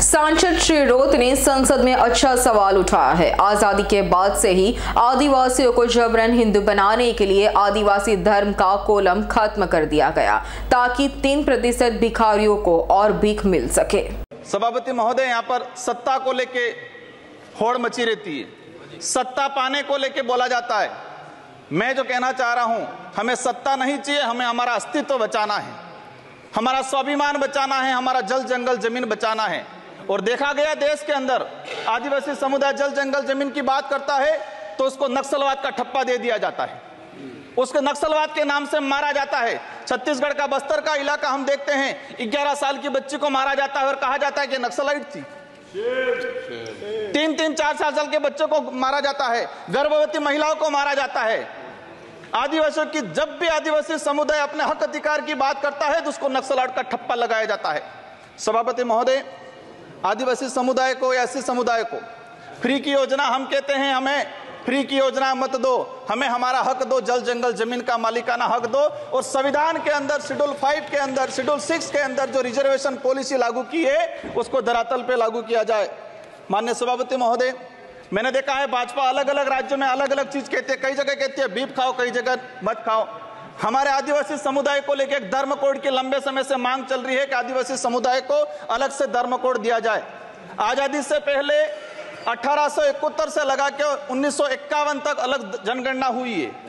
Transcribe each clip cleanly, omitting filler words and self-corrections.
सांसद श्री रोत ने संसद में अच्छा सवाल उठाया है। आजादी के बाद से ही आदिवासियों को जबरन हिंदू बनाने के लिए आदिवासी धर्म का कोलम खत्म कर दिया गया ताकि 3% भिखारियों को और भीख मिल सके। सभापति महोदय, यहाँ पर सत्ता को लेके होड़ मची रहती है, सत्ता पाने को लेके बोला जाता है। मैं जो कहना चाह रहा हूं, हमें सत्ता नहीं चाहिए, हमें हमारा अस्तित्व बचाना है, हमारा स्वाभिमान बचाना है, हमारा जल जंगल जमीन बचाना है। और देखा गया देश के अंदर आदिवासी समुदाय जल जंगल जमीन की बात करता है तो उसको नक्सलवाद का ठप्पा दे दिया जाता है, उसको नक्सलवाद के नाम से मारा जाता है। छत्तीसगढ़ का बस्तर का इलाका हम देखते हैं, 11 साल की बच्ची को मारा जाता है और कहा जाता है कि नक्सलाइट थी। 3-3, 4 साल के बच्चों को मारा जाता है, गर्भवती महिलाओं को मारा जाता है। आदिवासियों की जब भी आदिवासी समुदाय अपने हक अधिकार की बात करता है तो उसको नक्सलवाद का ठप्पा लगाया जाता है। सभापति महोदय, आदिवासी समुदाय को या एससी समुदाय को फ्री की योजना हम कहते हैं, हमें फ्री की योजना मत दो, हमें हमारा हक दो, जल जंगल जमीन का मालिकाना हक दो। और संविधान के अंदर शेड्यूल 5 के अंदर, शेड्यूल 6 के अंदर जो रिजर्वेशन पॉलिसी लागू की है उसको धरातल पे लागू किया जाए। माननीय सभापति महोदय, मैंने देखा है भाजपा अलग अलग राज्यों में अलग अलग चीज कहती है, कई जगह कहती है बीफ खाओ, कई जगह मत खाओ। हमारे आदिवासी समुदाय को लेकर एक धर्म कोड की लंबे समय से मांग चल रही है कि आदिवासी समुदाय को अलग से धर्म कोड दिया जाए। आजादी से पहले 1871 से लगा के 1951 तक अलग जनगणना हुई है।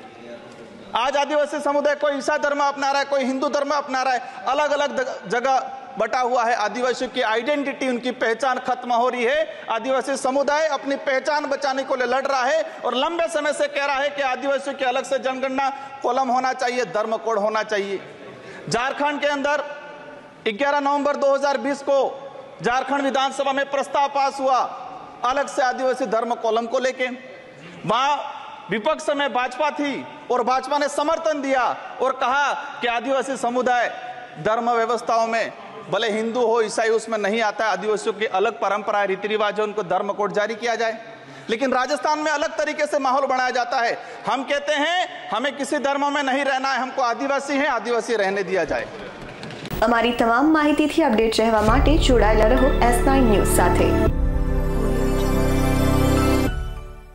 आज आदिवासी समुदाय कोई ईसाई धर्म अपना रहा है, कोई हिंदू धर्म अपना रहा है, अलग अलग जगह बटा हुआ है। आदिवासियों की आइडेंटिटी, उनकी पहचान खत्म हो रही है। आदिवासी समुदाय अपनी पहचान बचाने को लिए लड़ रहा है और लंबे समय से कह रहा है कि आदिवासियों की अलग से जनगणना कॉलम होना चाहिए, धर्म कोड होना चाहिए। झारखंड के अंदर 11 नवंबर 2020 को झारखंड विधानसभा में प्रस्ताव पास हुआ अलग से आदिवासी धर्म कॉलम को लेके। वहां विपक्ष में भाजपा थी और भाजपा ने समर्थन दिया और कहा कि आदिवासी समुदाय धर्म व्यवस्थाओं में भले हिंदू हो ईसाई उसमें नहीं आता है, आदिवासियों की अलग परंपरा रीति रिवाज है, उनको धर्म कोड जारी किया जाए। लेकिन राजस्थान में अलग तरीके से माहौल बनाया जाता है। हम कहते हैं हमें किसी धर्म में नहीं रहना है, हमको आदिवासी है, आदिवासी रहने दिया जाए। અમારી તમામ માહિતીથી અપડેટ રહેવા માટે જોડાયેલા રહો S9 ન્યૂઝ સાથે।